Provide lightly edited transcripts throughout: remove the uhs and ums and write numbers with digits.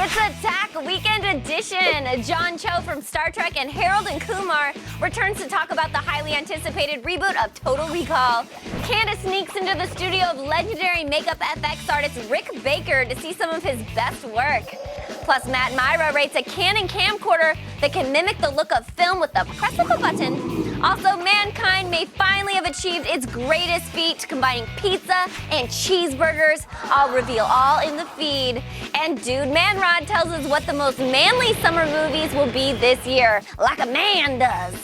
It's Attack Weekend Edition. John Cho from Star Trek and Harold and Kumar returns to talk about the highly anticipated reboot of Total Recall. Candace sneaks into the studio of legendary makeup FX artist Rick Baker to see some of his best work. Plus, Matt Myra rates a Canon camcorder that can mimic the look of film with the press of a button. Also, mankind may finally have achieved its greatest feat, combining pizza and cheeseburgers. I'll reveal all in the feed. And Dude Manrod tells us what the most manly summer movies will be this year, like a man does.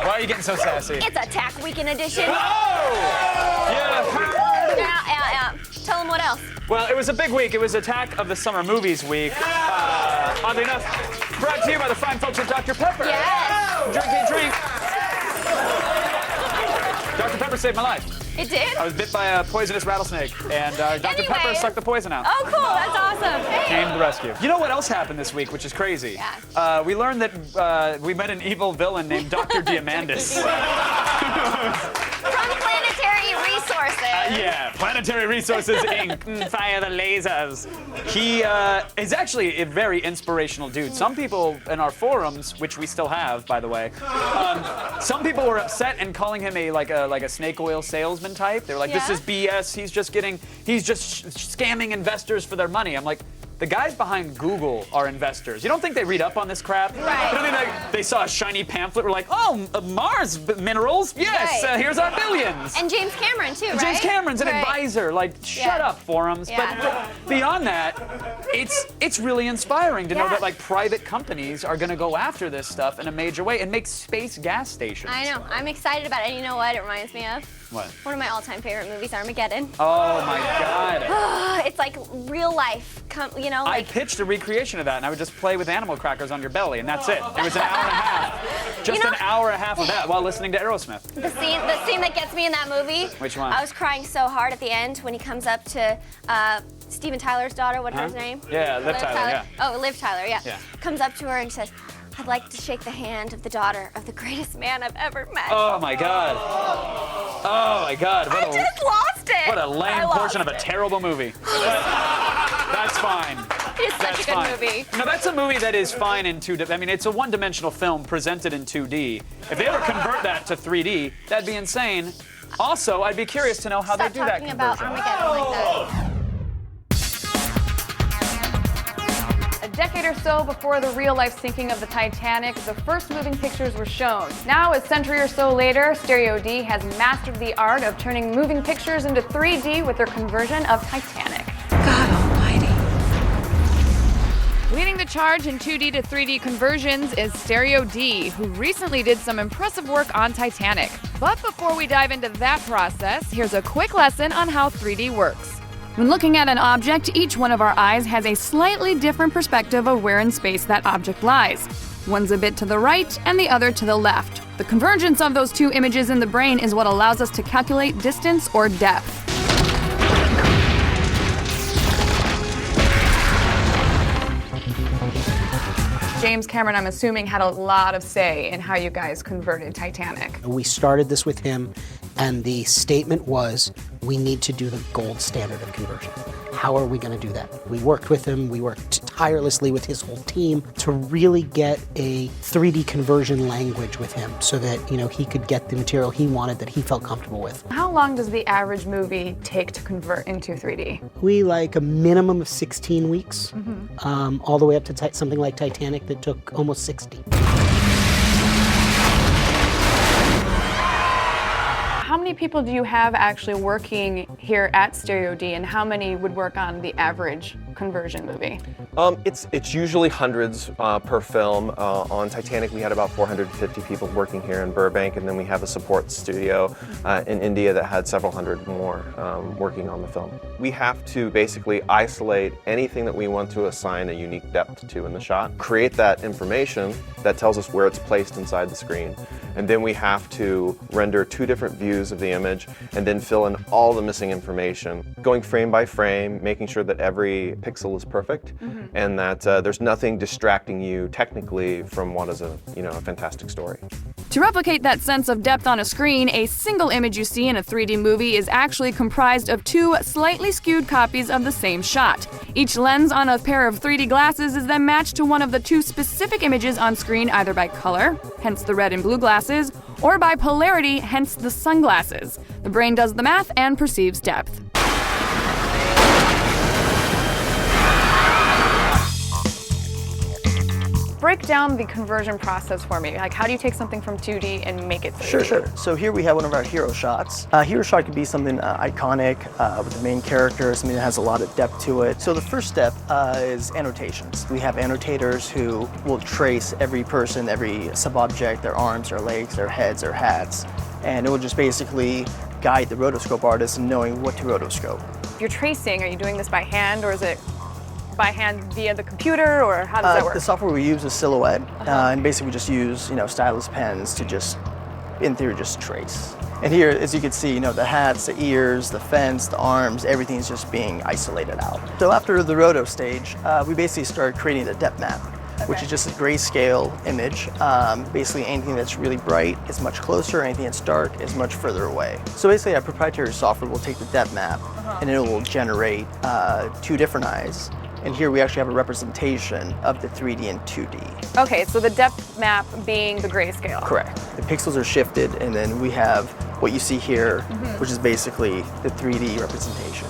Why are you getting so sassy? It's Attack Weekend Edition. Oh! Yeah. Tell them what else. Well, it was a big week. It was Attack of the Summer Movies week. Oddly enough, brought to you by the fine folks at Dr. Pepper. Yes. Drink. Dr. Pepper saved my life. It did? I was bit by a poisonous rattlesnake, and Dr. Pepper sucked the poison out. Oh, cool. That's awesome. Came to the rescue. You know what else happened this week, which is crazy? Yeah. We learned that we met an evil villain named Dr. Diamandis. From Planetary Resources. Yeah, Planetary Resources, Inc. Fire the lasers. He is actually a very inspirational dude. Some people in our forums, which we still have, by the way, some people were upset and calling him like a snake oil salesman type. They were like, "This is BS. He's just scamming investors for their money." I'm like, the guys behind Google are investors. You don't think they read up on this crap? Right. You don't think they saw a shiny pamphlet, were like, "Oh, Mars minerals? Yes, Right. Here's our billions." And James Cameron, too, right? James Cameron's an advisor. Like, shut up, forums. Yeah. But beyond that, it's really inspiring to know that like private companies are going to go after this stuff in a major way and make space gas stations. I know. I'm excited about it. And you know what it reminds me of? What? One of my all-time favorite movies, Armageddon. Oh my God. It's like real life. I pitched a recreation of that, and I would just play with animal crackers on your belly, and that's it. It was an hour and a half. Just an hour and a half of that while listening to Aerosmith. The scene that gets me in that movie. Which one? I was crying so hard at the end when he comes up to Steven Tyler's daughter. What's her name? Yeah, Liv Tyler. Yeah. Oh, Liv Tyler. Yeah. Yeah. Comes up to her and says, "I'd like to shake the hand of the daughter of the greatest man I've ever met." Oh my God. Oh my God. I just lost it. What a lame portion of a terrible movie. That's fine. It's such a good movie. No, that's a movie that is fine in 2D. I mean, it's a one-dimensional film presented in 2D. If they ever convert that to 3D, that'd be insane. Also, I'd be curious to know how they do that conversion. conversion. Stop talking about Armageddon like that. A decade or so before the real-life sinking of the Titanic, the first moving pictures were shown. Now, a century or so later, Stereo D has mastered the art of turning moving pictures into 3D with their conversion of Titanic. God almighty. Leading the charge in 2D to 3D conversions is Stereo D, who recently did some impressive work on Titanic. But before we dive into that process, here's a quick lesson on how 3D works. When looking at an object, each one of our eyes has a slightly different perspective of where in space that object lies. One's a bit to the right and the other to the left. The convergence of those two images in the brain is what allows us to calculate distance or depth. James Cameron, I'm assuming, had a lot of say in how you guys converted Titanic. We started this with him, and the statement was, we need to do the gold standard of conversion. How are we going to do that? We worked with him, we worked tirelessly with his whole team to really get a 3D conversion language with him so that, he could get the material he wanted that he felt comfortable with. How long does the average movie take to convert into 3D? We like a minimum of 16 weeks, all the way up to something like Titanic that took almost 60. How many people do you have actually working here at Stereo D, and how many would work on the average conversion movie? It's usually hundreds per film. On Titanic, we had about 450 people working here in Burbank, and then we have a support studio in India that had several hundred more working on the film. We have to basically isolate anything that we want to assign a unique depth to in the shot, create that information that tells us where it's placed inside the screen, and then we have to render 2 different views of the image and then fill in all the missing information, going frame by frame, making sure that every pixel is perfect and that there's nothing distracting you technically from what is a fantastic story. To replicate that sense of depth on a screen, a single image you see in a 3D movie is actually comprised of 2 slightly skewed copies of the same shot. Each lens on a pair of 3D glasses is then matched to one of the 2 specific images on screen, either by color, hence the red and blue glasses, or by polarity, hence the sunglasses. The brain does the math and perceives depth. Break down the conversion process for me. Like, how do you take something from 2D and make it 3D? Sure. So here we have one of our hero shots. A hero shot could be something iconic with the main character, something that has a lot of depth to it. So the first step is annotations. We have annotators who will trace every person, every sub-object, their arms, their legs, their heads, their hats, and it will just basically guide the rotoscope artist in knowing what to rotoscope. If you're tracing, are you doing this by hand, or is it by hand via the computer, or how does that work? The software we use is Silhouette, and basically we just use stylus pens to just, in theory, just trace. And here, as you can see, the hats, the ears, the fence, the arms, everything's just being isolated out. So after the roto stage, we basically start creating the depth map, which is just a grayscale image. Basically anything that's really bright is much closer, anything that's dark is much further away. So basically our proprietary software will take the depth map and it will generate 2 different eyes. And here we actually have a representation of the 3D and 2D. Okay, so the depth map being the grayscale. Correct. The pixels are shifted, and then we have what you see here, which is basically the 3D representation.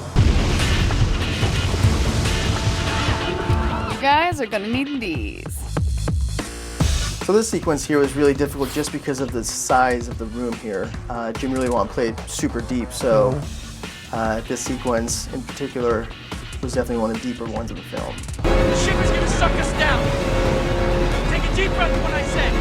You guys are gonna need these. So this sequence here was really difficult just because of the size of the room here. Jim really wanted to play super deep, so this sequence in particular was definitely one of the deeper ones of the film. The ship is gonna suck us down. Take a deep breath when I say.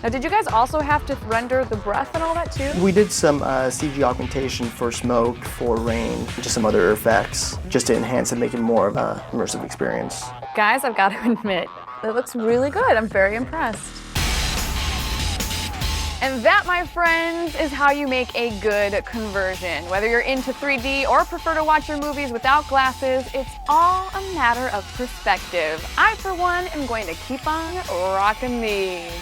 Now, did you guys also have to render the breath and all that too? We did some CG augmentation for smoke, for rain, just some other effects, just to enhance and make it more of an immersive experience. Guys, I've got to admit, it looks really good. I'm very impressed. And that, my friends, is how you make a good conversion. Whether you're into 3D or prefer to watch your movies without glasses, it's all a matter of perspective. I, for one, am going to keep on rocking these.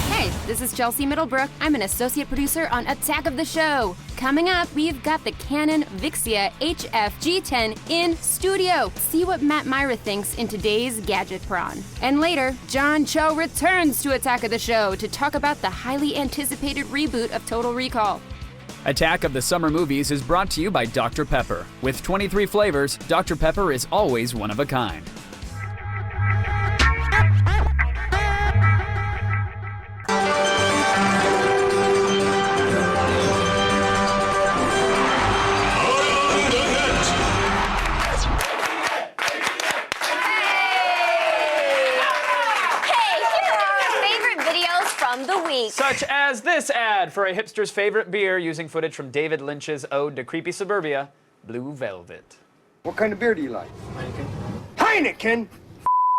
Hey, this is Chelsea Middlebrook. I'm an associate producer on Attack of the Show. Coming up, we've got the Canon Vixia HF G10 in studio. See what Matt Myra thinks in today's Gadget Prawn. And later, John Cho returns to Attack of the Show to talk about the highly anticipated reboot of Total Recall. Attack of the Summer Movies is brought to you by Dr. Pepper. With 23 flavors, Dr. Pepper is always one of a kind. Such as this ad for a hipster's favorite beer using footage from David Lynch's ode to creepy suburbia, Blue Velvet. What kind of beer do you like? Heineken? Heineken?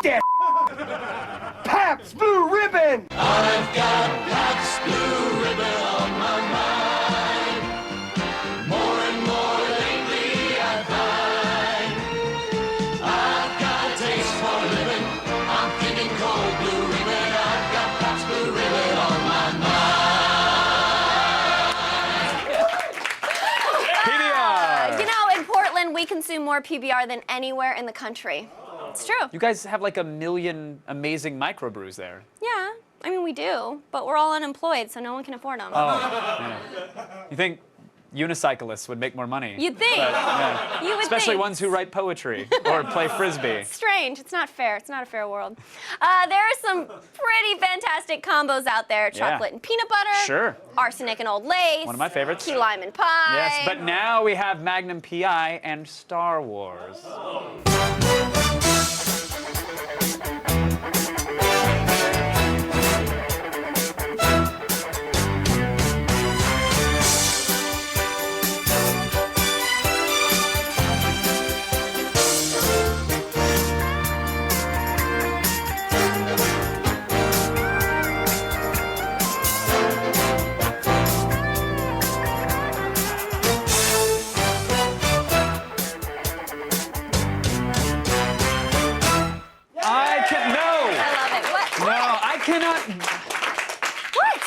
That Pabst Blue Ribbon! I've got Pabst Blue Ribbon on my mind. More and more lately I find I've got a taste for living. I'm thinking cold Blue Ribbon. I've got Pabst Blue Ribbon on my mind. PBR! You know, in Portland, we consume more PBR than anywhere in the country. It's true. You guys have like 1 million amazing microbrews there. Yeah, I mean, we do, but we're all unemployed, so no one can afford them. Oh, yeah. You think unicyclists would make more money. You'd think. But, yeah. You would Especially think. ones who write poetry or play frisbee. Strange. It's not fair. It's not a fair world. There are some pretty fantastic combos out there. Chocolate and peanut butter. Sure. Arsenic and Old Lace. One of my favorites. Key lime and pie. Yes, but now we have Magnum PI and Star Wars.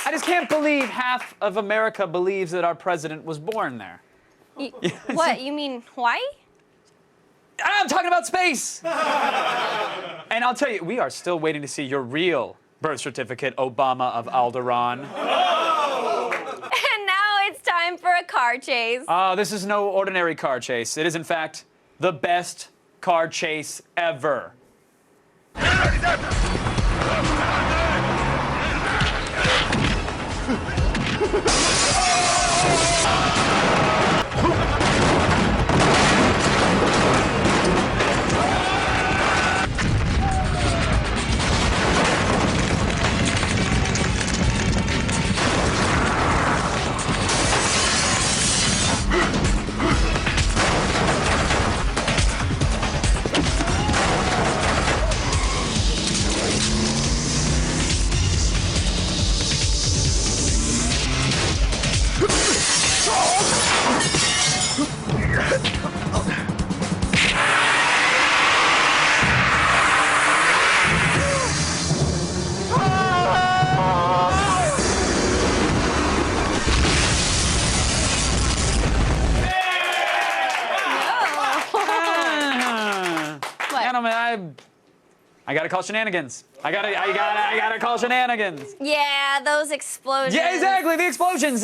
I just can't believe half of America believes that our president was born there. What, you mean Hawaii? I'm talking about space! And I'll tell you, we are still waiting to see your real birth certificate, Obama of Alderaan. And now it's time for a car chase. This is no ordinary car chase. It is, in fact, the best car chase ever. Gentlemen, I gotta call shenanigans. I gotta call shenanigans. Yeah, those explosions. Yeah, exactly, the explosions.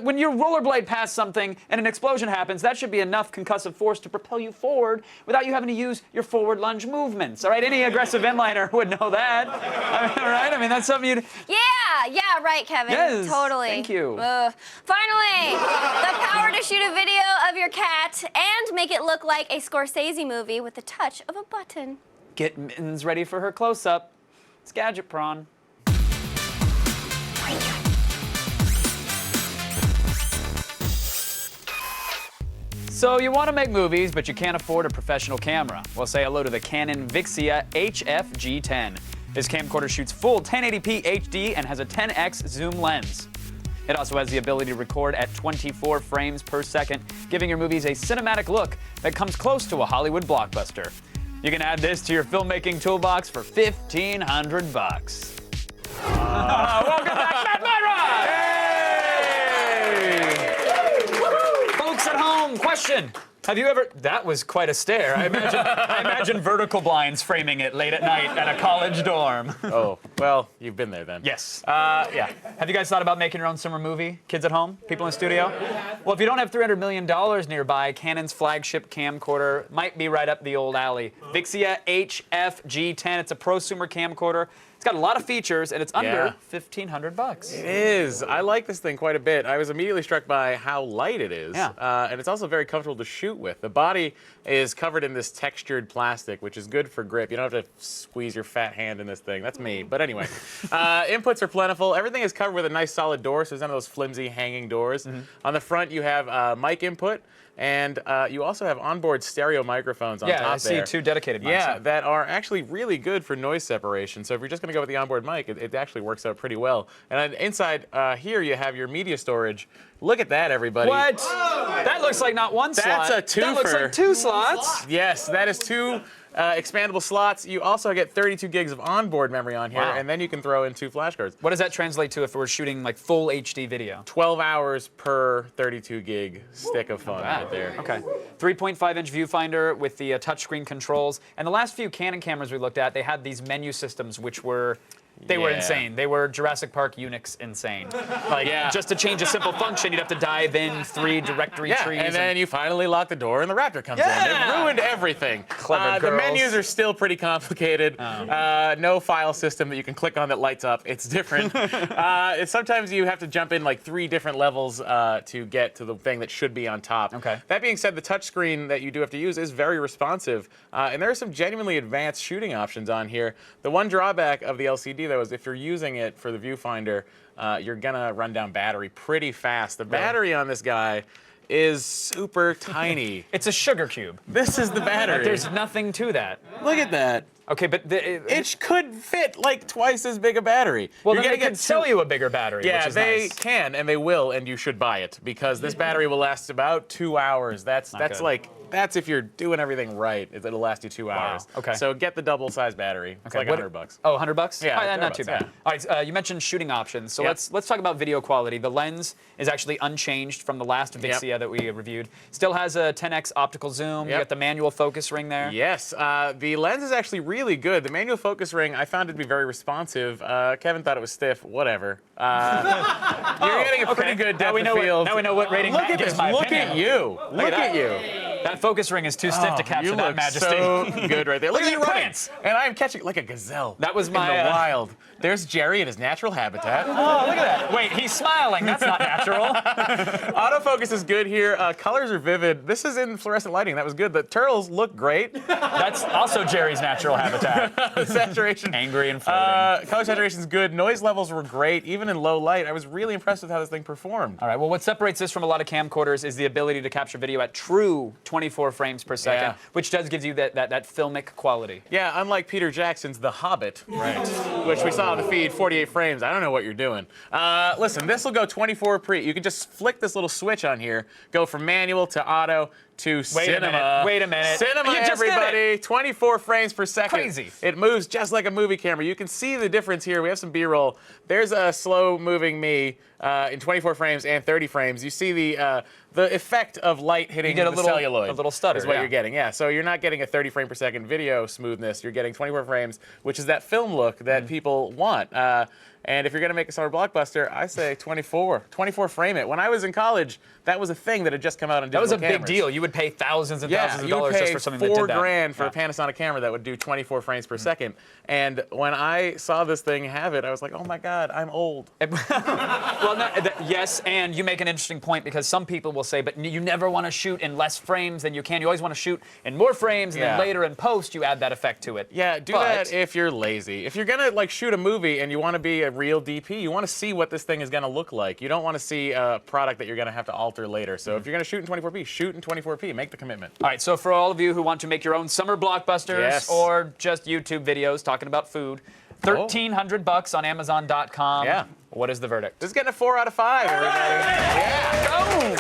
When you rollerblade past something and an explosion happens, that should be enough concussive force to propel you forward without you having to use your forward lunge movements. All right, any aggressive inliner would know that. All right, I mean, that's something you'd... Yeah, right, Kevin. Yes, totally. thank you. Finally, the power to shoot a video of your cat and make it look like a Scorsese movie with the touch of a button. Get Mittens ready for her close-up. It's Gadget Prawn. So you want to make movies, but you can't afford a professional camera. Well, say hello to the Canon Vixia HF-G10. This camcorder shoots full 1080p HD and has a 10x zoom lens. It also has the ability to record at 24 frames per second, giving your movies a cinematic look that comes close to a Hollywood blockbuster. You can add this to your filmmaking toolbox for $1,500. Welcome back, Matt Myra! Hey! Folks at home, question. Have you ever... That was quite a stare. I imagine vertical blinds framing it late at night at a college dorm. Oh, well, you've been there then. Yes. Yeah. Have you guys thought about making your own summer movie? Kids at home? People in the studio? Well, if you don't have $300 million nearby, Canon's flagship camcorder might be right up the old alley. Vixia HF-G10. It's a prosumer camcorder. It's got a lot of features, and it's under $1,500. It is. I like this thing quite a bit. I was immediately struck by how light it is. Yeah. And it's also very comfortable to shoot with. The body is covered in this textured plastic, which is good for grip. You don't have to squeeze your fat hand in this thing. That's me. But anyway, inputs are plentiful. Everything is covered with a nice solid door, so there's none of those flimsy hanging doors. Mm-hmm. On the front, you have mic input. And you also have onboard stereo microphones on top there. Yeah, I see two dedicated mics. Yeah, that are actually really good for noise separation. So if you're just going to go with the onboard mic, it actually works out pretty well. And inside here, you have your media storage. Look at that, everybody. What? That looks like not one slot. That's a twofer. That looks like two slots. Yes, that is two expandable slots. You also get 32 gigs of onboard memory on here, Wow. and then you can throw in 2 flash cards. What does that translate to if we're shooting like full HD video? 12 hours per 32 gig stick of fun right there. Okay. 3.5-inch viewfinder with the touchscreen controls. And the last few Canon cameras we looked at, they had these menu systems which were were insane. They were Jurassic Park Unix insane. Like, just to change a simple function, you'd have to dive in 3 directory trees. And then you finally lock the door and the Raptor comes in. It ruined everything. Clever The girls. menus are still pretty complicated. No file system that you can click on that lights up. It's different. Sometimes you have to jump in like 3 different levels to get to the thing that should be on top. Okay. That being said, the touchscreen that you do have to use is very responsive. And there are some genuinely advanced shooting options on here. The one drawback of the LCD, though, is if you're using it for the viewfinder, you're gonna run down battery pretty fast. The battery on this guy is super tiny. It's a sugar cube. This is the battery. There's nothing to that. Look at that. Okay, but It could fit like twice as big a battery. well, You're then gonna they could sell you a bigger battery, Yeah, which is they nice. can and they will, and you should buy it because this battery will last about 2 hours. That's good. That's if you're doing everything right. It'll last you 2 hours. Okay. So get the double size battery. It's like $100. Oh, $100? Yeah, Oh, not too $100, bad. yeah. All right, you mentioned shooting options, so Yep. let's talk about video quality. The lens is actually unchanged from the last Vixia that we reviewed. Still has a 10x optical zoom. You Yep. got the manual focus ring there. Yes, the lens is actually really good. The manual focus ring, I found it to be very responsive. Kevin thought it was stiff. Whatever. You're getting a pretty good depth of field. Now we know what rating Look Matt at gives this. my Look opinion. at you. Look at you. That focus ring is too stiff to capture you that look majesty. so good right there. Look at your you running. pants. And I'm catching like a gazelle. That was my, in the wild. There's Jerry in his natural habitat. Oh, look at that. Wait, he's smiling. That's not natural. Autofocus is good here. Colors are vivid. This is in fluorescent lighting. That was good. The turtles look great. That's also Jerry's natural habitat. Saturation. Angry and floating. Color saturation is good. Noise levels were great, even in low light. I was really impressed with how this thing performed. All right, well, what separates this from a lot of camcorders is the ability to capture video at true 24 frames per second, Yeah. which does give you that filmic quality. Yeah, unlike Peter Jackson's The Hobbit, which we saw on the feed, 48 frames. I don't know what you're doing. Listen, this will go 24 pre. You can just flick this little switch on here, go from manual to auto to cinema. Wait a minute. Cinema, You just did everybody. 24 frames per second. Crazy. It moves just like a movie camera. You can see the difference here. We have some B-roll. There's a slow-moving me in 24 frames and 30 frames. You see the effect of light hitting You get the celluloid. a little stutter, is what yeah. you're getting. Yeah, so you're not getting a 30 frame per second video smoothness. You're getting 24 frames, which is that film look that people want. And if you're gonna make a summer blockbuster, I say 24 frame it. When I was in college, that was a thing that had just come out on digital That was a big cameras. deal. You would pay thousands and thousands of you would dollars pay just for something that did that. $4,000 for a Panasonic camera that would do 24 frames per second. And when I saw this thing have it, I was like, oh my God, I'm old. Well, yes, and you make an interesting point because some people will say, but you never want to shoot in less frames than you can. You always want to shoot in more frames, and then later in post you add that effect to it. Yeah, do that if you're lazy. If you're gonna like shoot a movie and you want to be a real DP, you want to see what this thing is gonna look like. You don't want to see a product that you're gonna have to alter later. So if you're gonna shoot in 24p, shoot in 24p. Make the commitment. All right, so for all of you who want to make your own summer blockbusters Yes. or just YouTube videos talking about food, $1,300 on Amazon.com. Yeah. What is the verdict? This is getting a 4 out of 5, everybody. Yeah. Boom.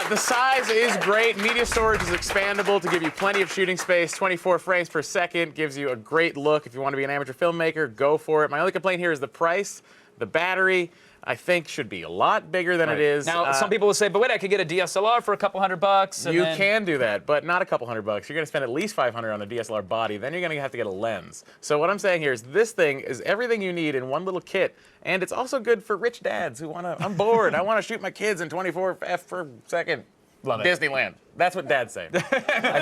The size is great. Media storage is expandable to give you plenty of shooting space. 24 frames per second gives you a great look. If you want to be an amateur filmmaker, go for it. My only complaint here is the price. The battery, I think, should be a lot bigger than it is. Now, some people will say, but wait, I could get a DSLR for a couple $100. and You then- can do that, but not a couple $100. You're going to spend at least $500 on a DSLR body. Then you're going to have to get a lens. So what I'm saying here is this thing is everything you need in one little kit, and it's also good for rich dads who want to. I'm bored. I want to shoot my kids in 24 f per second. Love it. Disneyland. That's what dads say. I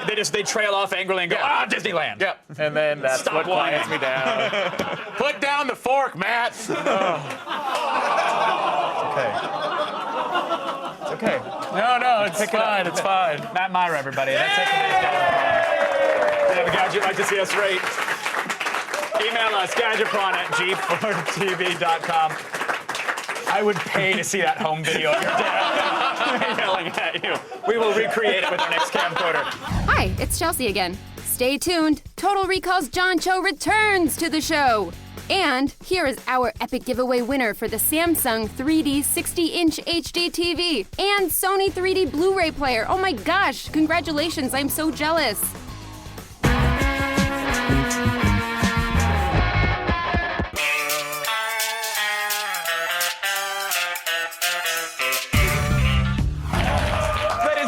think. They trail off angrily and go, Disneyland. Yep. And then that's Stop what quiets whining. me down. Put down the fork, Matt. It's okay. No, it's fine. It's fine. Matt Myra, everybody. That's it for today's Gadgetpon. If you have a gadget you'd like to see us rate, email us, gadgetpon@g4tv.com. I would pay to see that home video of your dad yelling at you. We will recreate it with our next camcorder. Hi, it's Chelsea again. Stay tuned. Total Recall's John Cho returns to the show. And here is our epic giveaway winner for the Samsung 3D 60-inch HD TV and Sony 3D Blu-ray player. Oh my gosh, congratulations, I'm so jealous. Ladies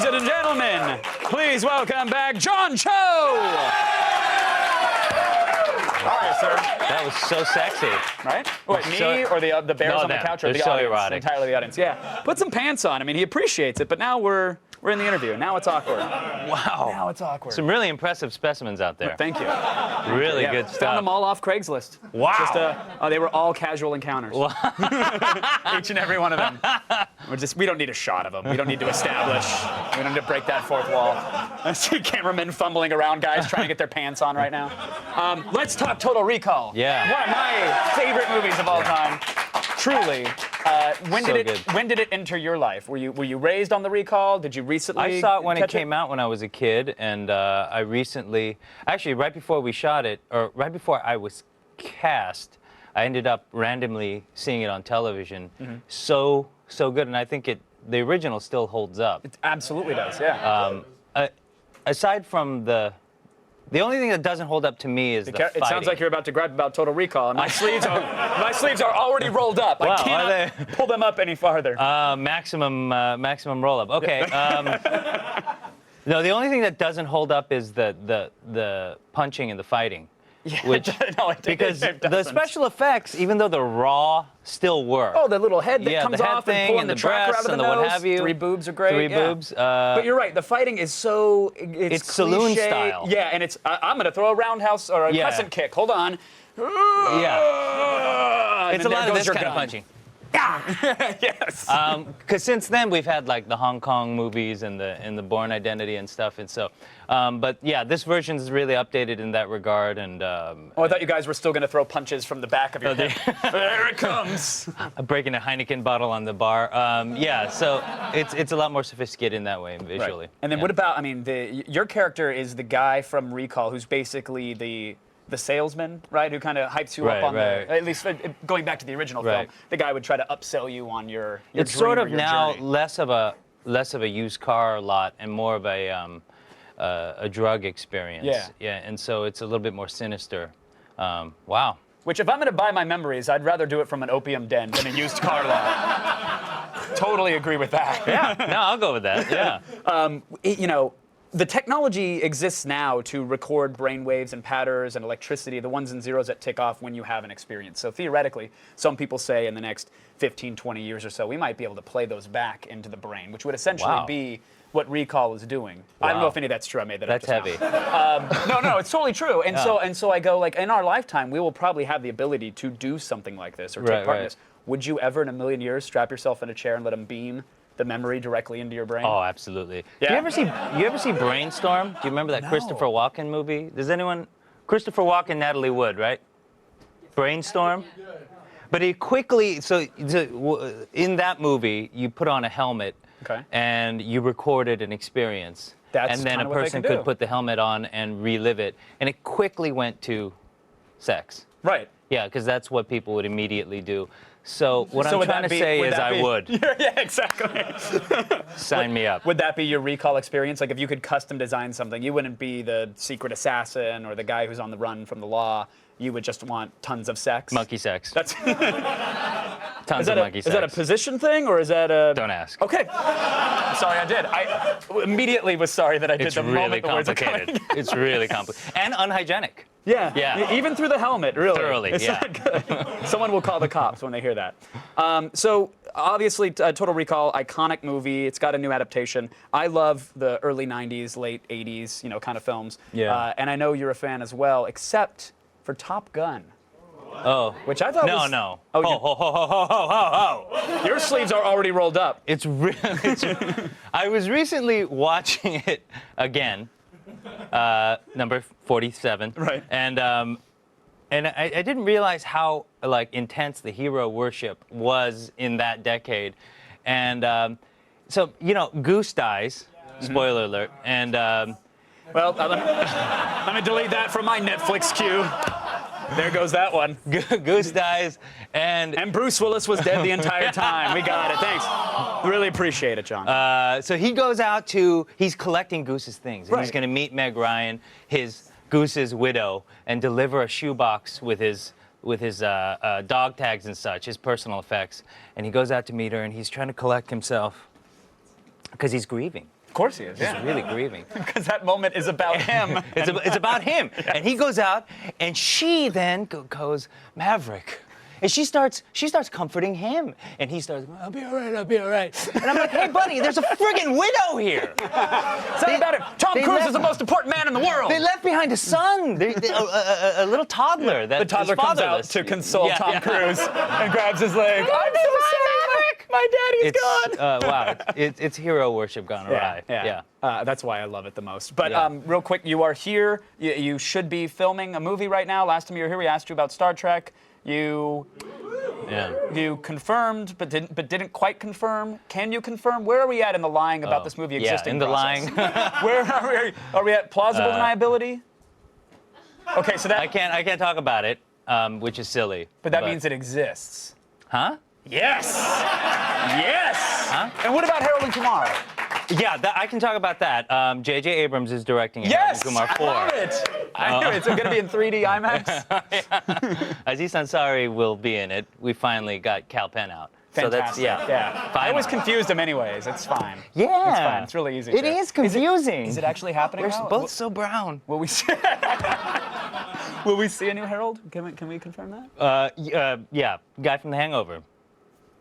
and gentlemen, please welcome back John Cho. Hi, sir. That was so sexy. Right? Wait, me or the bears No, on the them. couch or They're the so audience? erotic. Entirely the audience. Yeah. Put some pants on. I mean, he appreciates it, but now we're in the interview. Now it's awkward. Wow. Now it's awkward. Some really impressive specimens out there. Thank you. Really Yeah, good found stuff. them all off Craigslist. Wow. Just, they were all casual encounters. Each and every one of them. We don't need a shot of them. We don't need to establish. We don't need to break that fourth wall. I see cameramen fumbling around, guys trying to get their pants on right now. Let's talk Total Recall. Yeah. One of my favorite movies of all time. Truly. When did it enter your life? Were you raised on the Recall? Did you recently? I saw it when it catch came out when I was a kid, and I recently, actually right before we shot it, or right before I was cast, I ended up randomly seeing it on television. Mm-hmm. So good, and I think the original still holds up. It absolutely does, yeah. Aside from the only thing that doesn't hold up to me is the fighting. It sounds like you're about to grab about Total Recall, and my sleeves are already rolled up. Wow, I cannot pull them up any farther. Maximum roll up. Okay. No, the only thing that doesn't hold up is the punching and the fighting. Yeah, Which, no, because it the doesn't. special effects, even though they're raw, still work. Oh, the little head that comes the head off thing, and pulling and the the tracker breasts out of the and the nose. what have you. 3 boobs are great. Three yeah. boobs. But you're right. The fighting is so it's saloon cliche. style. Yeah, and it's I'm gonna throw a roundhouse or a crescent kick. Hold on. Yeah. It's a lot of this kind of punching. Yes. Because since then we've had like the Hong Kong movies and the Bourne Identity and stuff, and so, but yeah, this version is really updated in that regard. And I thought you guys were still gonna throw punches from the back of your head. There it comes. Breaking a Heineken bottle on the bar. Yeah, so it's a lot more sophisticated in that way visually. Right. And then what about? I mean, your character is the guy from Recall who's basically the salesman, right? Who kind of hypes you up on at least going back to the original film. The guy would try to upsell you on your It's dream sort or of your now journey. less of a used car lot and more of a drug experience. Yeah, and so it's a little bit more sinister. Wow. Which, if I'm going to buy my memories, I'd rather do it from an opium den than a used car lot. Totally agree with that. Yeah, no, I'll go with that. Yeah. You know, the technology exists now to record brainwaves and patterns and electricity, the ones and zeros that tick off when you have an experience. So theoretically, some people say in the next 15, 20 years or so, we might be able to play those back into the brain, which would essentially be what Recall is doing. I don't know if any of that's true. I made that up. That's heavy. No, it's totally true. And so I go, like, in our lifetime, we will probably have the ability to do something like this or take part in this. Would you ever, in a million years, strap yourself in a chair and let them beam the memory directly into your brain? Oh, absolutely. Yeah. You ever see Brainstorm? Do you remember that Christopher Walken movie? Does anyone? Christopher Walken, Natalie Wood, right? Brainstorm. But he quickly in that movie, you put on a helmet and you recorded an experience. And then a person could put the helmet on and relive it, and it quickly went to sex. Right. Yeah, because that's what people would immediately do. So what I'm trying to say is I would. Yeah, exactly. Sign me up. Would that be your Recall experience? Like if you could custom design something, you wouldn't be the secret assassin or the guy who's on the run from the law. You would just want tons of sex? Monkey sex. That's Tons of monkey sex. Is that a position thing or is that a... Don't ask. Okay. Sorry, I did. I immediately was sorry that I did the moment the words are coming. It's really complicated. And unhygienic. Yeah. Yeah. Even through the helmet, really. Thoroughly, It's yeah. not good. Someone will call the cops when they hear that. So obviously, Total Recall, iconic movie. It's got a new adaptation. I love the early 90s, late 80s, kind of films. Yeah. And I know you're a fan as well, except for Top Gun. Oh. Which I thought was... No. Oh, Ho. Your sleeves are already rolled up. It's really... I was recently watching it again, number 47. Right. And I didn't realize how intense the hero worship was in that decade. And so, Goose dies, spoiler alert, and... Well, let me delete that from my Netflix queue. There goes that one. Goose dies, and Bruce Willis was dead the entire time. We got it. Thanks. Really appreciate it, John. So he goes out he's collecting Goose's things. And he's going to meet Meg Ryan, his Goose's widow and deliver a shoebox with his dog tags and such, his personal effects. And he goes out to meet her, and he's trying to collect himself because he's grieving. Of course he is. He's really grieving. Because that moment is about him. It's about him. Yes. And he goes out, and she then goes, "Maverick." And she starts comforting him. And he starts, "I'll be all right, I'll be all right." And I'm like, "Hey, buddy, there's a friggin' widow here." Say about it. Tom Cruise is the most important man in the world. They left behind a son, a little toddler. The toddler comes out to console Tom Cruise and grabs his leg. I'm so sorry, Maverick. My daddy's gone. Wow, it's hero worship gone awry. Yeah. That's why I love it the most. But real quick, you are here. You should be filming a movie right now. Last time you were here, we asked you about Star Trek. You confirmed, but didn't quite confirm. Can you confirm? Where are we at in the lying about this movie existing? In the lying. Where are we at? Plausible deniability? Okay, so that I can't talk about it, which is silly. But that means it exists. Huh? Yes. Yes. Huh? And what about Harold and Kumar? Yeah, I can talk about that. J.J. Abrams is directing it. Yes, Kumar 4. I love it. I knew it. It's going to be in 3D IMAX. Aziz Ansari will be in it. We finally got Cal Penn out. Fantastic. So that's, I always confused him anyways. It's fine. Yeah. It's fine. It's really easy. It is confusing. Is it actually happening We're now? both so brown. Will we see? Will we see a new Harold? Can we confirm that? Yeah. Guy from The Hangover.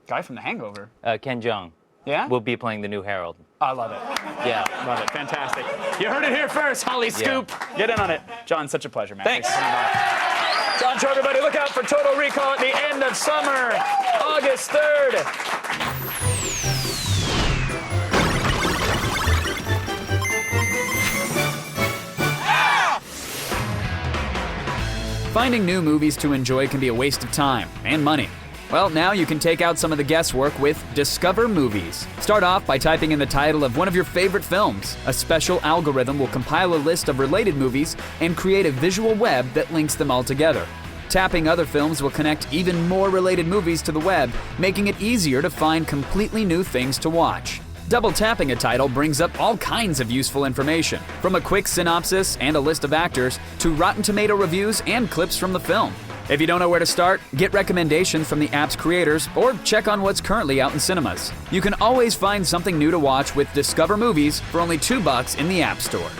Guy from The Hangover? Ken Jeong. Yeah? Will be playing the new Harold. I love it. Yeah. Love it. Fantastic. You heard it here first, Holly Scoop. Get in on it. John, such a pleasure, man. Thanks. For coming by. John Cho, everybody, look out for Total Recall at the end of summer, August 3rd. Finding new movies to enjoy can be a waste of time and money. Well, now you can take out some of the guesswork with Discover Movies. Start off by typing in the title of one of your favorite films. A special algorithm will compile a list of related movies and create a visual web that links them all together. Tapping other films will connect even more related movies to the web, making it easier to find completely new things to watch. Double tapping a title brings up all kinds of useful information, from a quick synopsis and a list of actors to Rotten Tomato reviews and clips from the film. If you don't know where to start, get recommendations from the app's creators or check on what's currently out in cinemas. You can always find something new to watch with Discover Movies for only $2 in the App Store.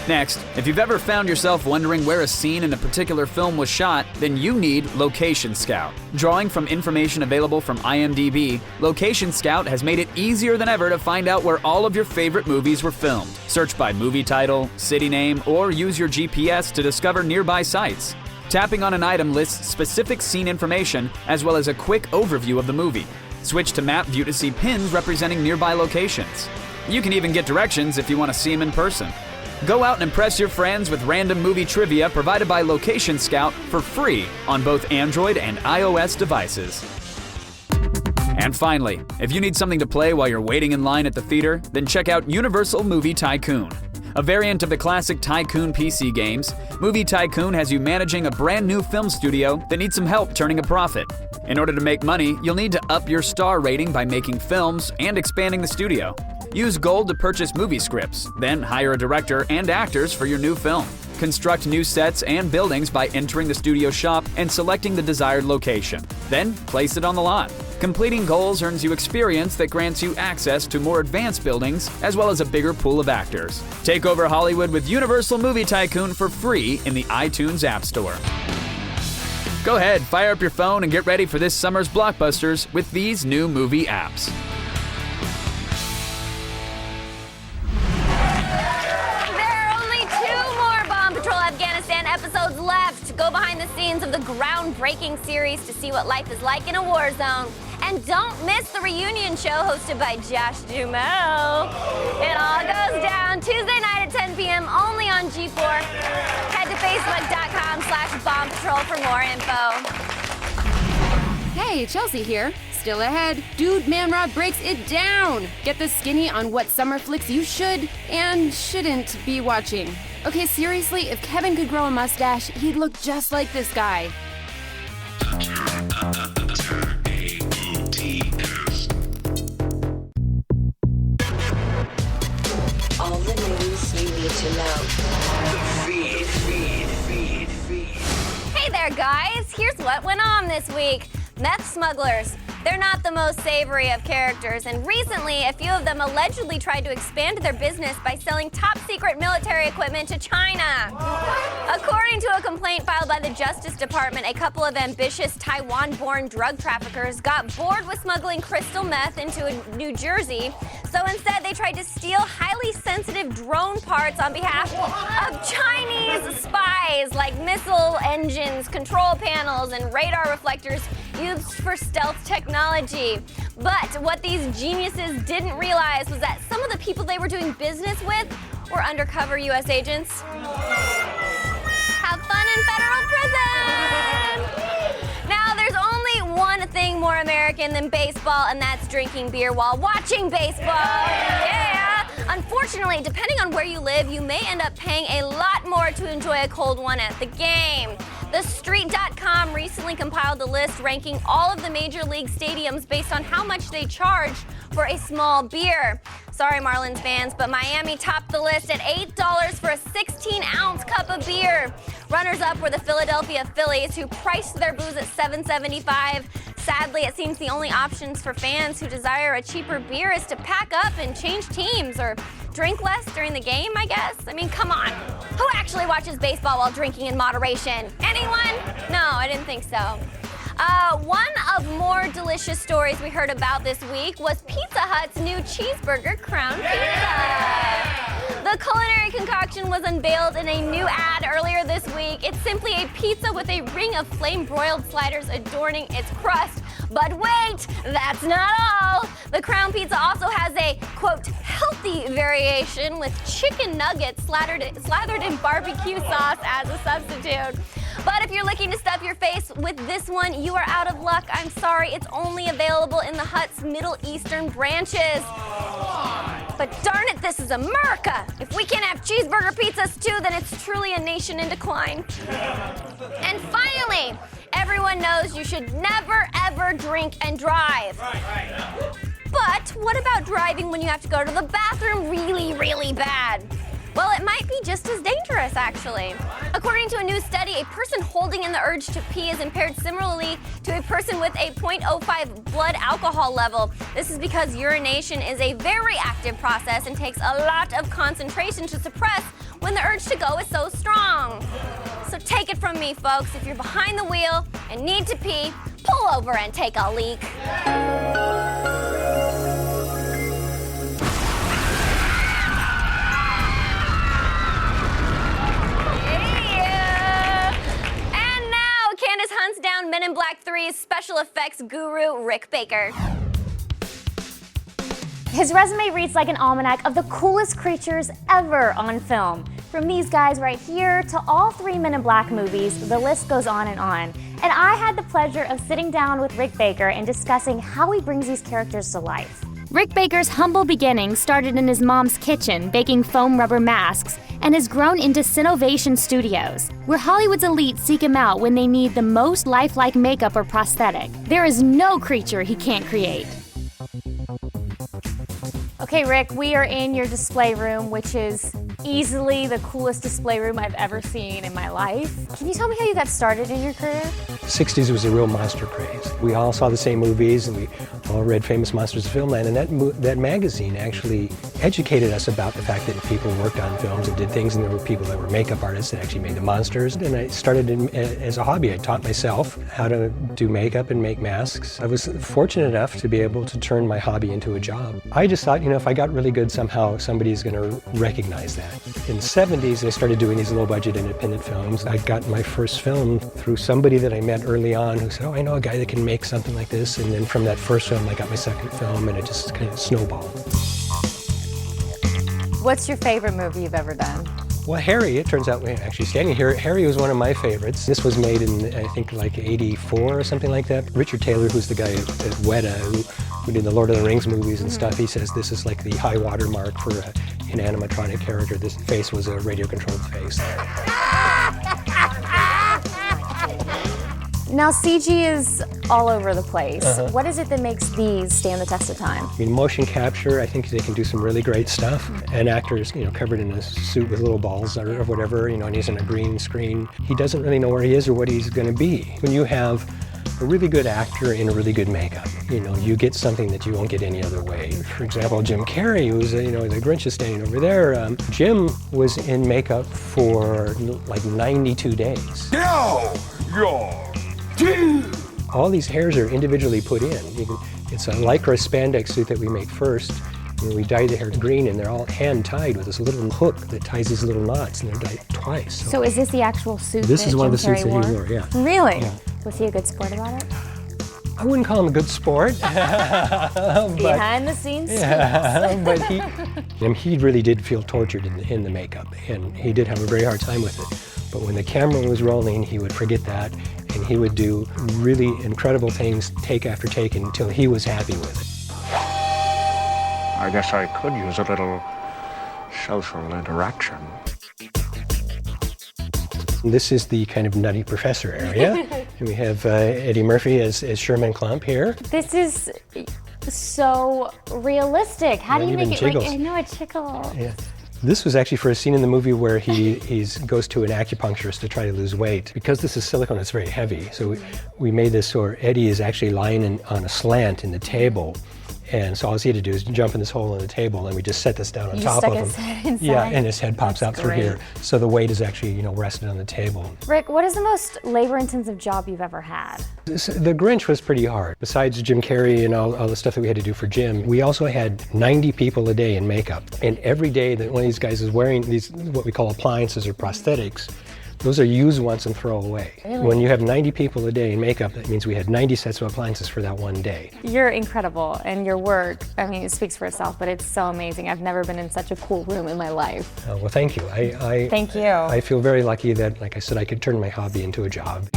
Next, if you've ever found yourself wondering where a scene in a particular film was shot, then you need Location Scout. Drawing from information available from IMDb, Location Scout has made it easier than ever to find out where all of your favorite movies were filmed. Search by movie title, city name, or use your GPS to discover nearby sites. Tapping on an item lists specific scene information as well as a quick overview of the movie. Switch to map view to see pins representing nearby locations. You can even get directions if you want to see them in person. Go out and impress your friends with random movie trivia provided by Location Scout for free on both Android and iOS devices. And finally, if you need something to play while you're waiting in line at the theater, then check out Universal Movie Tycoon. A variant of the classic Tycoon PC games, Movie Tycoon has you managing a brand new film studio that needs some help turning a profit. In order to make money, you'll need to up your star rating by making films and expanding the studio. Use Gold to purchase movie scripts, then hire a director and actors for your new film. Construct new sets and buildings by entering the studio shop and selecting the desired location. Then place it on the lot. Completing goals earns you experience that grants you access to more advanced buildings as well as a bigger pool of actors. Take over Hollywood with Universal Movie Tycoon for free in the iTunes App Store. Go ahead, fire up your phone and get ready for this summer's blockbusters with these new movie apps. Episodes left. Go behind the scenes of the groundbreaking series to see what life is like in a war zone. And don't miss the reunion show hosted by Josh Duhamel. It all goes down Tuesday night at 10 p.m. only on G4. Head to facebook.com/Bomb Patrol for more info. Hey, Chelsea here. Still ahead, Dude Manrod breaks it down. Get the skinny on what summer flicks you should and shouldn't be watching. Okay, seriously, if Kevin could grow a mustache, he'd look just like this guy. All the news you need to know. The there, guys. Here's what went on this week. Meth smugglers. They're not the most savory of characters, and recently a few of them allegedly tried to expand their business by selling top-secret military equipment to China. According to a complaint filed by the Justice Department, a couple of ambitious Taiwan-born drug traffickers got bored with smuggling crystal meth into New Jersey, so instead they tried to steal highly sensitive drone parts on behalf of Chinese spies, like missile engines, control panels, and radar reflectors used for stealth technology. But what these geniuses didn't realize was that some of the people they were doing business with were undercover U.S. agents. Have fun in federal prison! Now, there's only one thing more American than baseball, and that's drinking beer while watching baseball. Yeah! Unfortunately, depending on where you live, you may end up paying a lot more to enjoy a cold one at the game. TheStreet.com recently compiled a list ranking all of the major league stadiums based on how much they charge for a small beer. Sorry, Marlins fans, but Miami topped the list at $8 for a 16-ounce cup of beer. Runners-up were the Philadelphia Phillies, who priced their booze at $7.75. Sadly, it seems the only options for fans who desire a cheaper beer is to pack up and change teams or drink less during the game, I guess. I mean, come on. Who actually watches baseball while drinking in moderation? Anyone? No, I didn't think so. One of more delicious stories we heard about this week was Pizza Hut's new cheeseburger crown pizza. The culinary concoction was unveiled in a new ad earlier this week. It's simply a pizza with a ring of flame-broiled sliders adorning its crust. But wait, that's not all. The crown pizza also has a, quote, healthy variation with chicken nuggets slathered in barbecue sauce as a substitute. But if you're looking to stuff your face with this one, you are out of luck. I'm sorry, it's only available in the Hut's Middle Eastern branches. But darn it, this is America. If we can't have cheeseburger pizzas too, then it's truly a nation in decline. And finally, everyone knows you should never, ever drink and drive. But what about driving when you have to go to the bathroom really, really bad? Well, it might be just as dangerous, actually. According to a new study, a person holding in the urge to pee is impaired similarly to a person with a 0.05 blood alcohol level. This is because urination is a very active process and takes a lot of concentration to suppress when the urge to go is so strong. So take it from me, folks. If you're behind the wheel and need to pee, pull over and take a leak. Hunts down Men in Black 3's special effects guru, Rick Baker. His resume reads like an almanac of the coolest creatures ever on film. From these guys right here to all 3 Men in Black movies, the list goes on. And I had the pleasure of sitting down with Rick Baker and discussing how he brings these characters to life. Rick Baker's humble beginnings started in his mom's kitchen, baking foam rubber masks, and has grown into Cinovation Studios, where Hollywood's elite seek him out when they need the most lifelike makeup or prosthetic. There is no creature he can't create. Okay, Rick, we are in your display room, which is easily the coolest display room I've ever seen in my life. Can you tell me how you got started in your career? 60s was a real monster craze. We all saw the same movies and we all read Famous Monsters of Filmland, and that magazine actually educated us about the fact that people worked on films and did things, and there were people that were makeup artists that actually made the monsters. And I started as a hobby. I taught myself how to do makeup and make masks. I was fortunate enough to be able to turn my hobby into a job. I just thought, if I got really good, somehow somebody's going to recognize that. In the 70s, I started doing these low-budget independent films. I got my first film through somebody that I met early on who said, oh, I know a guy that can make something like this. And then from that first film, I got my second film, and it just kind of snowballed. What's your favorite movie you've ever done? Well, Harry, it turns out, actually standing here, Harry was one of my favorites. This was made in, I think, like 84 or something like that. Richard Taylor, who's the guy at Weta, who did the Lord of the Rings movies and stuff, he says this is like the high water mark for an animatronic character. This face was a radio-controlled face. Now CG is all over the place. What is it that makes these stand the test of time? I mean, motion capture, I think they can do some really great stuff. An actor is, covered in a suit with little balls or whatever, and he's on a green screen. He doesn't really know where he is or what he's going to be. When you have a really good actor in a really good makeup, you get something that you won't get any other way. For example, Jim Carrey, who's, the Grinch is standing over there. Jim was in makeup for like 92 days. Now, All these hairs are individually put in. It's a lycra spandex suit that we make first. We dye the hair green, and they're all hand-tied with this little hook that ties these little knots, and they're dyed twice. So is this the actual suit This that is one of the Jim suits Carrey that he wore, yeah. Really? Yeah. Was he a good sport about it? I wouldn't call him a good sport. Behind the scenes. Yeah, but he really did feel tortured in the makeup, and he did have a very hard time with it. But when the camera was rolling, he would forget that, and he would do really incredible things take after take until he was happy with it. I guess I could use a little social interaction. This is the kind of nutty professor area. And we have Eddie Murphy as Sherman Klump here. This is so realistic. How do you make it jiggles. like, I know it jiggles. Yeah. This was actually for a scene in the movie where he goes to an acupuncturist to try to lose weight. Because this is silicone, it's very heavy. So we made this so Eddie is actually lying on a slant in the table. And so all he had to do is jump in this hole in the table, and we just set this down on top of him. His head inside. Yeah, and his head pops out through great. here. So the weight is actually, rested on the table. Rick, what is the most labor-intensive job you've ever had? The Grinch was pretty hard. Besides Jim Carrey and all the stuff that we had to do for Jim, we also had 90 people a day in makeup. And every day that one of these guys is wearing these, what we call appliances or prosthetics, those are use once and throw away. Really? When you have 90 people a day in makeup, that means we had 90 sets of appliances for that one day. You're incredible, and your work, it speaks for itself, but it's so amazing. I've never been in such a cool room in my life. Well, thank you. Thank you. I feel very lucky that, like I said, I could turn my hobby into a job.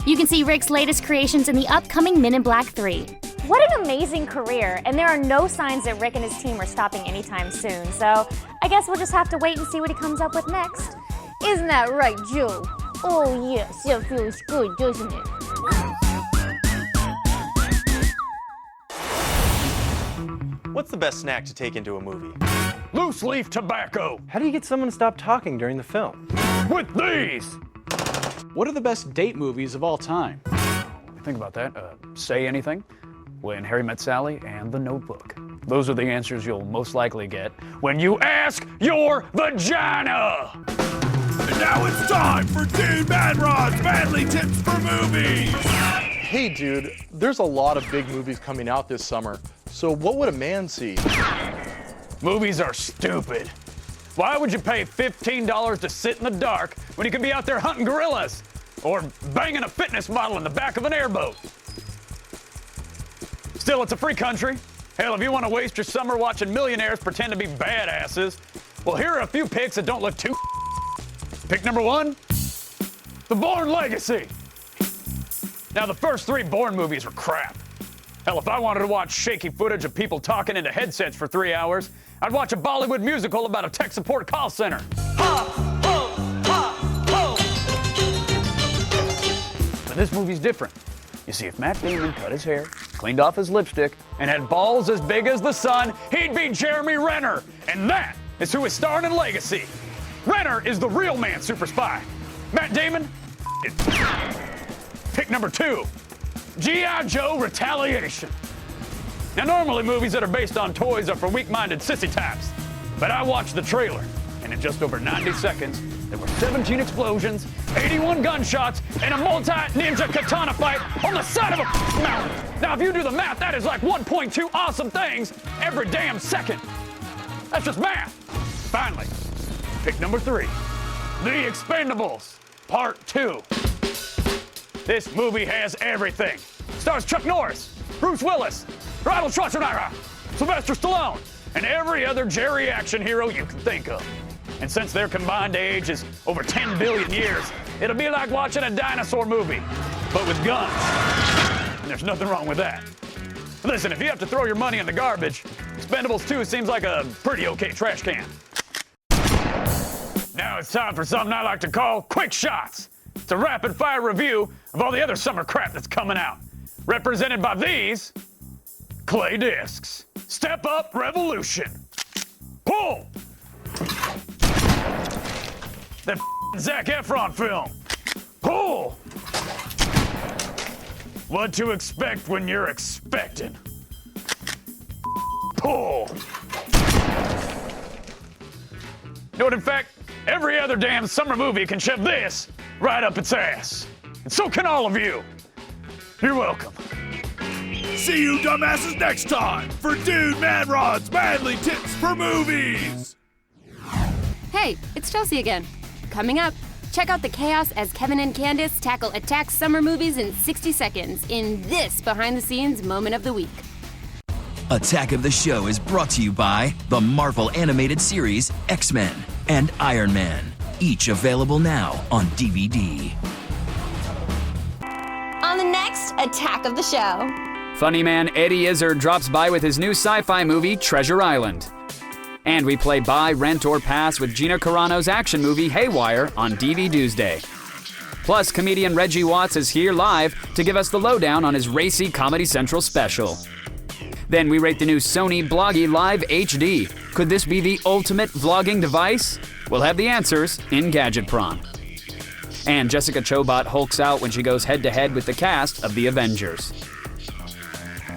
You can see Rick's latest creations in the upcoming Men in Black 3. What an amazing career, and there are no signs that Rick and his team are stopping anytime soon, so I guess we'll just have to wait and see what he comes up with next. Isn't that right, Joe? Oh yes, it feels good, doesn't it? What's the best snack to take into a movie? Loose leaf tobacco. How do you get someone to stop talking during the film? With these. What are the best date movies of all time? Think about that. Say Anything, When Harry Met Sally, and The Notebook. Those are the answers you'll most likely get when you ask your vagina! And now it's time for Dude MANROD'S Manly Tips for Movies! Hey dude, there's a lot of big movies coming out this summer, so what would a man see? Movies are stupid. Why would you pay $15 to sit in the dark when you could be out there hunting gorillas? Or banging a fitness model in the back of an airboat? Still, it's a free country. Hell, if you want to waste your summer watching millionaires pretend to be badasses, well, here are a few picks that don't look too. Pick number 1, The Bourne Legacy. Now, the first 3 Bourne movies were crap. Hell, if I wanted to watch shaky footage of people talking into headsets for 3 hours, I'd watch a Bollywood musical about a tech support call center. But this movie's different. You see, if Matt Damon cut his hair, cleaned off his lipstick, and had balls as big as the sun, he'd be Jeremy Renner. And that is who is starring in Legacy. Renner is the real man super spy. Matt Damon, Pick number 2, G.I. Joe Retaliation. Now, normally movies that are based on toys are for weak-minded sissy types, but I watched the trailer, and in just over 90 seconds, there were 17 explosions, 81 gunshots, and a multi-ninja katana fight on the side of a mountain. Now, if you do the math, that is like 1.2 awesome things every damn second. That's just math. Finally, pick number 3, The Expendables, Part 2. This movie has everything. Stars Chuck Norris, Bruce Willis, Arnold Schwarzenegger, Sylvester Stallone, and every other Jerry action hero you can think of. And since their combined age is over 10 billion years, it'll be like watching a dinosaur movie, but with guns. And there's nothing wrong with that. Listen, if you have to throw your money in the garbage, Expendables 2 seems like a pretty okay trash can. Now it's time for something I like to call quick shots. just a rapid-fire review of all the other summer crap that's coming out. Represented by these clay discs. Step Up Revolution. Pull! That Zac Efron film. Pull! What to expect when you're expecting. Pull! You know what, in fact, every other damn summer movie can shove this right up its ass. And so can all of you. You're welcome. See you dumbasses next time for Dude MANROD'S Manly Tips for Movies. Hey, it's Chelsea again. Coming up, check out the chaos as Kevin and Candace tackle Attack summer movies in 60 seconds in this behind-the-scenes moment of the week. Attack of the Show is brought to you by the Marvel animated series X-Men and Iron Man, each available now on DVD. On the next Attack of the Show. Funny man Eddie Izzard drops by with his new sci-fi movie, Treasure Island. And we play Buy, Rent, or Pass with Gina Carano's action movie, Haywire, on DVD Tuesday. Plus, comedian Reggie Watts is here live to give us the lowdown on his racy Comedy Central special. Then we rate the new Sony Bloggy Live HD. Could this be the ultimate vlogging device? We'll have the answers in Gadget Prom. And Jessica Chobot hulks out when she goes head-to-head with the cast of The Avengers.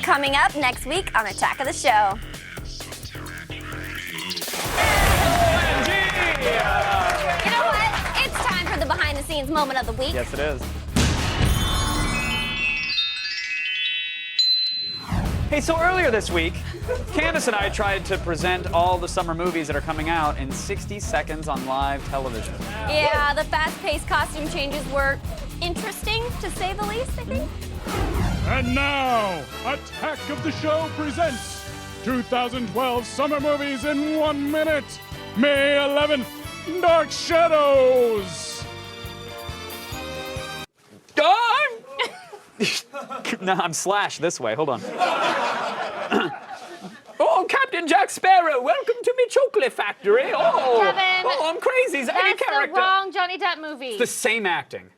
Coming up next week on Attack of the Show. You know what? It's time for the behind-the-scenes moment of the week. Yes, it is. Hey, so earlier this week, Candace and I tried to present all the summer movies that are coming out in 60 seconds on live television. Yeah, the fast-paced costume changes were interesting, to say the least, I think. And now, Attack of the Show presents 2012 summer movies in 1 minute. May 11th, Dark Shadows. No, I'm Slash this way. Hold on. Oh, Captain Jack Sparrow, welcome to me chocolate factory. Oh, Kevin, I'm crazy. Is that any that's character? the wrong Johnny Depp movie. It's the same acting.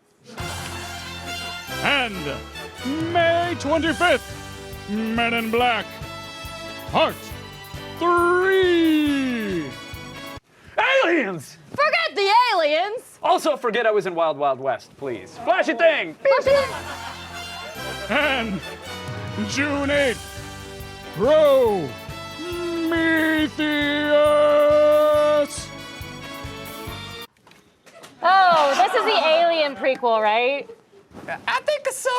And May 25th, Men in Black, Part 3. Aliens! Forget the aliens! Also, forget I was in Wild Wild West, please. Flashy thing! And June 8th, Prometheus. Oh, this is the Alien prequel, right? I think so.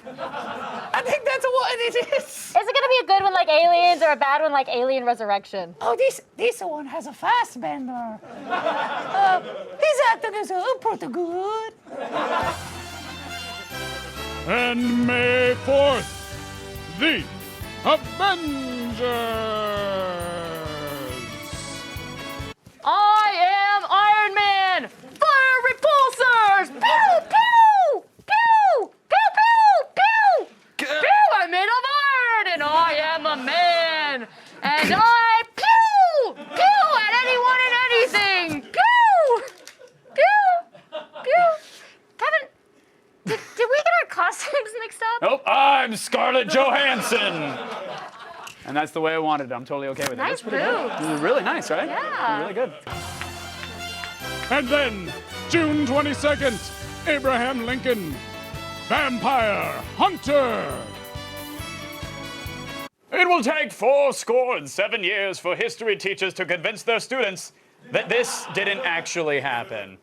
I think that's what it is. Is it gonna be a good one like Aliens or a bad one like Alien Resurrection? Oh, this one has a fast bender. These actors are pretty good. And May 4th, The Avengers. I am Iron Man! Fire repulsors! Pew, pew! Pew! Pew, pew! Pew! Pew! I'm made of iron and I am a man! And I pew! Pew at anyone and anything! Pew! Pew! Pew! Kevin, did we get our costumes mixed up? Nope, I'm Scarlett Johansson. And that's the way I wanted it. I'm totally okay with it. Nice That's pretty good. boobs. This is really nice, right? Yeah. Really good. And then June 22nd, Abraham Lincoln, Vampire Hunter. It will take 77 years for history teachers to convince their students that this didn't actually happen.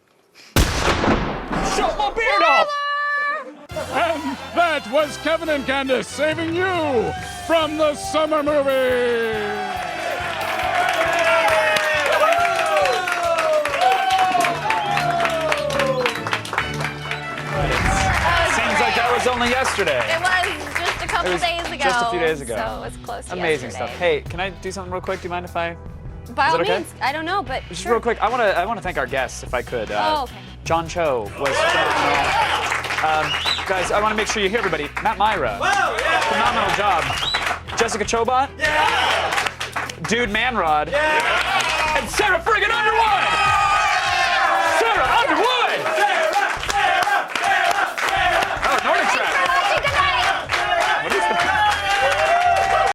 Shut my beard off! And that was Kevin and Candace saving you from the summer movie. Seems like that was only yesterday. It was just a couple days ago. Just a few days ago. So it's close to Amazing yesterday. stuff. Hey, can I do something real quick? Do you mind if I? By Is all it okay? means, I don't know, but Just sure. real quick, I want to thank our guests, if I could. Oh, okay. John Cho was phenomenal. Guys, I want to make sure you hear everybody. Matt Myra, phenomenal job. Jessica Chobot, Dude MANROD, and Sarah friggin' Underwood.